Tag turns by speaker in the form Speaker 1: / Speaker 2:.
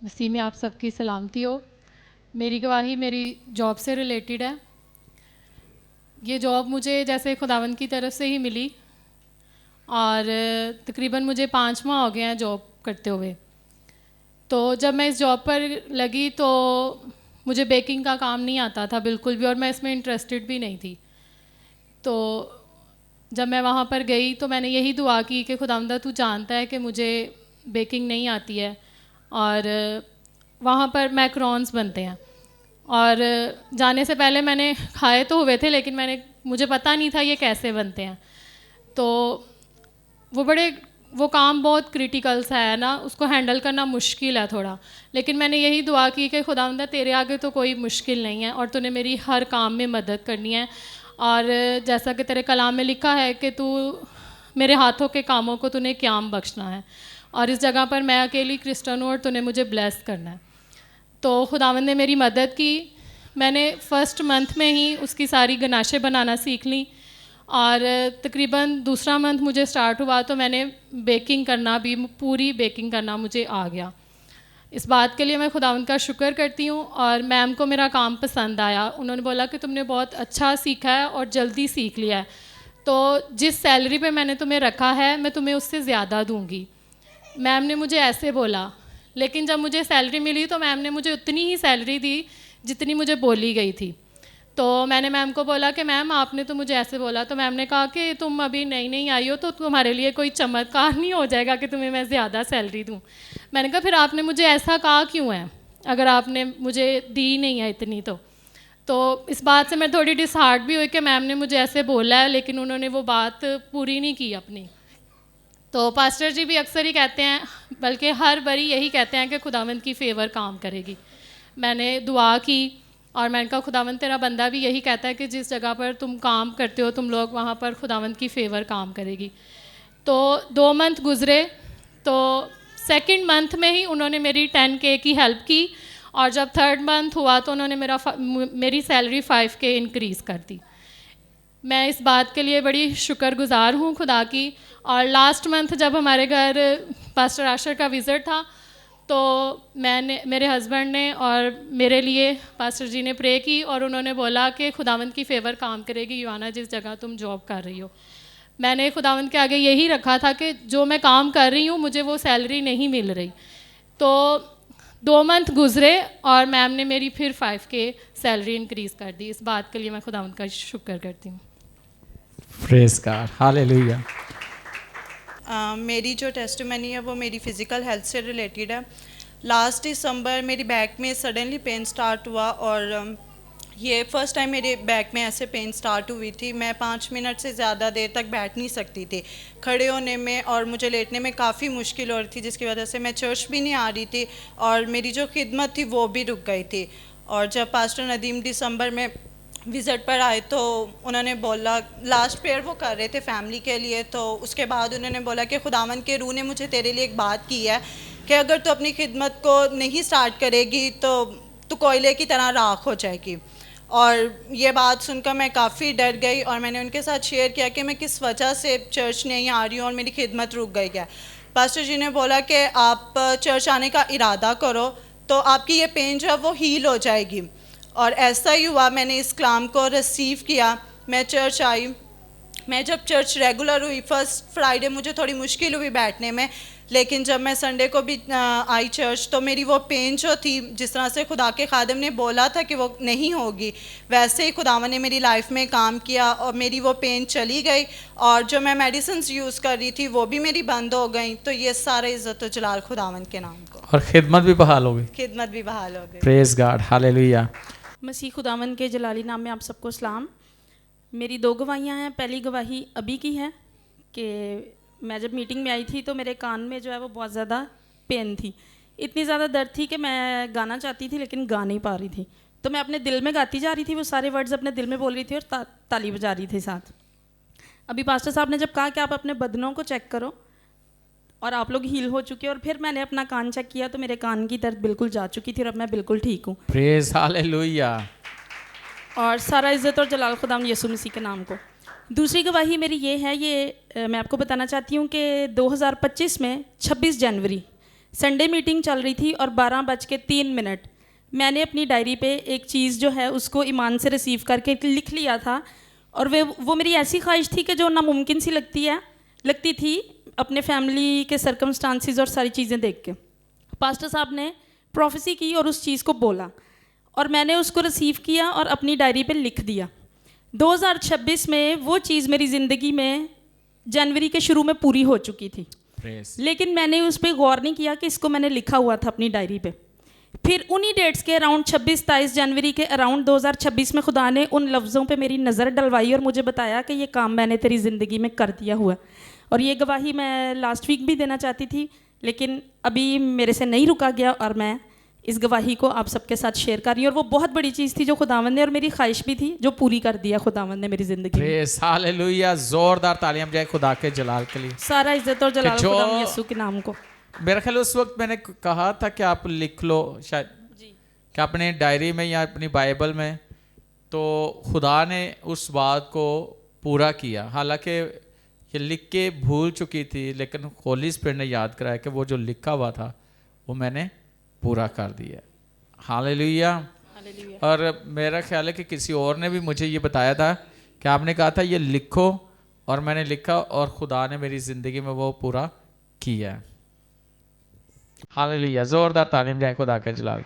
Speaker 1: मसीह में आप सबकी सलामती हो। मेरी गवाही मेरी जॉब से रिलेटेड है। ये जॉब मुझे जैसे खुदावंद की तरफ से ही मिली और तकरीबन मुझे 5 माह हो गए हैं जॉब करते हुए। तो जब मैं इस जॉब पर लगी तो मुझे बेकिंग का काम नहीं आता था बिल्कुल भी, और मैं इसमें इंटरेस्टेड भी नहीं थी। तो जब मैं वहाँ पर गई तो मैंने यही दुआ की कि खुदावंदा तू जानता है कि मुझे बेकिंग नहीं आती है, और वहाँ पर मैकरॉन्स बनते हैं। और जाने से पहले मैंने खाए तो हुए थे, लेकिन मुझे पता नहीं था ये कैसे बनते हैं। तो वो काम बहुत क्रिटिकल सा है ना, उसको हैंडल करना मुश्किल है थोड़ा। लेकिन मैंने यही दुआ की कि खुदावंदा तेरे आगे तो कोई मुश्किल नहीं है, और तूने मेरी हर काम में मदद करनी है। और जैसा कि तेरे कलाम में लिखा है कि तू मेरे हाथों के कामों को तूने क़याम बख्शना है, और इस जगह पर मैं अकेली क्रिस्टियन हूँ और तूने मुझे ब्लेस करना है। तो खुदावंद ने मेरी मदद की। मैंने फर्स्ट मंथ में ही उसकी सारी गनाशें बनाना सीख ली, और तकरीबन दूसरा मंथ मुझे स्टार्ट हुआ तो मैंने बेकिंग करना भी, पूरी बेकिंग करना मुझे आ गया। इस बात के लिए मैं खुदावंद का शुक्र करती हूँ। और मैम को मेरा काम पसंद आया। उन्होंने बोला कि तुमने बहुत अच्छा सीखा है और जल्दी सीख लिया है, तो जिस सैलरी पे मैंने तुम्हें रखा है मैं तुम्हें उससे ज़्यादा दूँगी। मैम ने मुझे ऐसे बोला, लेकिन जब मुझे सैलरी मिली तो मैम ने मुझे उतनी ही सैलरी दी जितनी मुझे बोली गई थी। तो मैंने मैम को बोला कि मैम आपने तो मुझे ऐसे बोला। तो मैम ने कहा कि तुम अभी नई नई आई हो तो तुम्हारे लिए कोई चमत्कार नहीं हो जाएगा कि तुम्हें मैं ज़्यादा सैलरी दूँ। मैंने कहा फिर आपने मुझे ऐसा कहा क्यों है, अगर आपने मुझे दी नहीं है इतनी। तो इस बात से मैं थोड़ी डिसहार्ट भी हुई कि मैम ने मुझे ऐसे बोला है, लेकिन उन्होंने वो बात पूरी नहीं की अपनी। तो पास्टर जी भी अक्सर ही कहते हैं, बल्कि हर बारी यही कहते हैं कि खुदावंद की फ़ेवर काम करेगी। मैंने दुआ की और मैंने कहा खुदावंद तेरा बंदा भी यही कहता है कि जिस जगह पर तुम काम करते हो तुम लोग, वहाँ पर खुदावंद की फ़ेवर काम करेगी। तो 2 मंथ गुज़रे, तो सेकंड मंथ में ही उन्होंने मेरी 10K की हेल्प की, और जब थर्ड मंथ हुआ तो उन्होंने मेरी सैलरी 5K इंक्रीज़ कर दी। मैं इस बात के लिए बड़ी शुक्रगुज़ार हूँ खुदा की। और लास्ट मंथ जब हमारे घर पास्टर आशर का विज़िट था, तो मेरे हस्बैंड ने और मेरे लिए पास्टर जी ने प्रे की, और उन्होंने बोला कि खुदावंद की फ़ेवर काम करेगी युवाना, जिस जगह तुम जॉब कर रही हो। मैंने खुदावंद के आगे यही रखा था कि जो मैं काम कर रही हूँ मुझे वो सैलरी नहीं मिल रही। तो 2 मंथ गुज़रे और मैम ने मेरी फिर 5K सैलरी इंक्रीज़ कर दी। इस बात के लिए मैं खुदावंद का शुक्र करती हूँ।
Speaker 2: Praise God, hallelujah.
Speaker 3: मेरी जो टेस्टिमनी है वो मेरी फ़िज़िकल हेल्थ से रिलेटेड है। लास्ट दिसंबर मेरी बैक में सडनली पेन स्टार्ट हुआ, और ये फ़र्स्ट टाइम मेरे बैक में ऐसे पेन स्टार्ट हुई थी। मैं 5 मिनट से ज़्यादा देर तक बैठ नहीं सकती थी, खड़े होने में और मुझे लेटने में काफ़ी मुश्किल हो रही थी, जिसकी वजह से मैं चर्च भी नहीं आ रही थी, और मेरी जो खिदमत थी वो भी रुक गई थी। और जब पास्टर नदीम दिसंबर में विज़िट पर आए तो उन्होंने बोला, लास्ट प्रेयर वो कर रहे थे फैमिली के लिए, तो उसके बाद उन्होंने बोला कि खुदावन के रूह ने मुझे तेरे लिए एक बात की है कि अगर तू अपनी खिदमत को नहीं स्टार्ट करेगी तो तू कोयले की तरह राख हो जाएगी। और ये बात सुनकर मैं काफ़ी डर गई, और मैंने उनके साथ शेयर किया कि मैं किस वजह से चर्च नहीं आ रही हूँ और मेरी खिदमत रुक गई है। पास्टर जी ने बोला कि आप चर्च आने का इरादा करो तो आपकी ये पेन जो है वो हील हो जाएगी। और ऐसा ही हुआ, मैंने इस कलाम को रिसीव किया, मैं चर्च आई। मैं जब चर्च रेगुलर हुई, फर्स्ट फ्राइडे मुझे थोड़ी मुश्किल हुई बैठने में, लेकिन जब मैं संडे को भी आई चर्च तो मेरी वो पेन जो थी, जिस तरह से खुदा के खादिम ने बोला था कि वो नहीं होगी, वैसे ही खुदावन ने मेरी लाइफ में काम किया और मेरी वो पेन चली गई, और जो मैं मेडिसिन यूज़ कर रही थी वो भी मेरी बंद हो गई। तो ये सारा इज़्ज़त व जलाल खुदावन के नाम को।
Speaker 2: और खिदमत भी बहाल हो गई।
Speaker 3: खिदमत भी बहाल हो गई।
Speaker 2: Praise God, hallelujah.
Speaker 4: मसीह खुदावन के जलाली नाम में आप सबको सलाम। मेरी 2 गवाहियाँ हैं। पहली गवाही अभी की है कि मैं जब मीटिंग में आई थी तो मेरे कान में जो है वो बहुत ज़्यादा पेन थी, इतनी ज़्यादा दर्द थी कि मैं गाना चाहती थी लेकिन गा नहीं पा रही थी। तो मैं अपने दिल में गाती जा रही थी, वो सारे वर्ड्स अपने दिल में बोल रही थी और ताली बजा रही थी साथ। अभी पास्टर साहब ने जब कहा कि आप अपने बदनों को चेक करो और आप लोग हील हो चुके, और फिर मैंने अपना कान चेक किया तो मेरे कान की दर्द बिल्कुल जा चुकी थी और अब मैं बिल्कुल ठीक हूँ।
Speaker 2: Praise, hallelujah.
Speaker 4: और सारा इज़्ज़त और जलाल खुदाम यीशु मसीह के नाम को। दूसरी गवाही मेरी ये है, मैं आपको बताना चाहती हूँ कि 2025 में 26 जनवरी संडे मीटिंग चल रही थी और 12:03 मैंने अपनी डायरी पे एक चीज़ जो है उसको ईमान से रिसीव करके लिख लिया था। और वो मेरी ऐसी ख्वाहिश थी कि जो नामुमकिन सी लगती थी अपने फैमिली के सर्कमस्टांसिस और सारी चीज़ें देख के। पास्टर साहब ने प्रोफेसी की और उस चीज़ को बोला और मैंने उसको रिसीव किया और अपनी डायरी पे लिख दिया। 2026 में वो चीज़ मेरी ज़िंदगी में जनवरी के शुरू में पूरी हो चुकी थी, लेकिन मैंने उस पर गौर नहीं किया कि इसको मैंने लिखा हुआ था अपनी डायरी पे। फिर उन्हीं डेट्स के अराउंड 26-27 जनवरी के अराउंड 2026 में खुदा ने उन लफ्ज़ों पे मेरी नज़र डलवाई और मुझे बताया कि ये काम मैंने तेरी ज़िंदगी में कर दिया हुआ। और ये गवाही मैं लास्ट वीक भी देना चाहती थी, लेकिन अभी मेरे से नहीं रुका गया और मैं इस गवाही को आप सबके साथ शेयर कर रही हूँ। और वो बहुत बड़ी चीज़ थी जो खुदावंद ने, और मेरी ख्वाहिश भी थी, जो पूरी कर दिया खुदावंद ने मेरी ज़िंदगी में।
Speaker 2: प्रेज़ हालेलुया, जोरदार तालियां जाए खुदा के जलाल के लिए।
Speaker 4: सारा इज्जत और जलाल खुदा यीशु के नाम को।
Speaker 2: मेरा ख्याल उस वक्त मैंने कहा था कि आप लिख लो, शायद कि अपने डायरी में या अपनी बाइबल में, तो खुदा ने उस बात को पूरा किया। हालांकि ये लिख के भूल चुकी थी, लेकिन होली स्पिरिट ने याद कराया कि वो जो लिखा हुआ था वो मैंने पूरा कर दिया। हालेलुया। और मेरा ख्याल है कि किसी और ने भी मुझे ये बताया था कि आपने कहा था ये लिखो, और मैंने लिखा और खुदा ने मेरी ज़िंदगी में वो पूरा किया। हालेलुया, ज़ोरदार तालीम जाए खुदा के जलाल।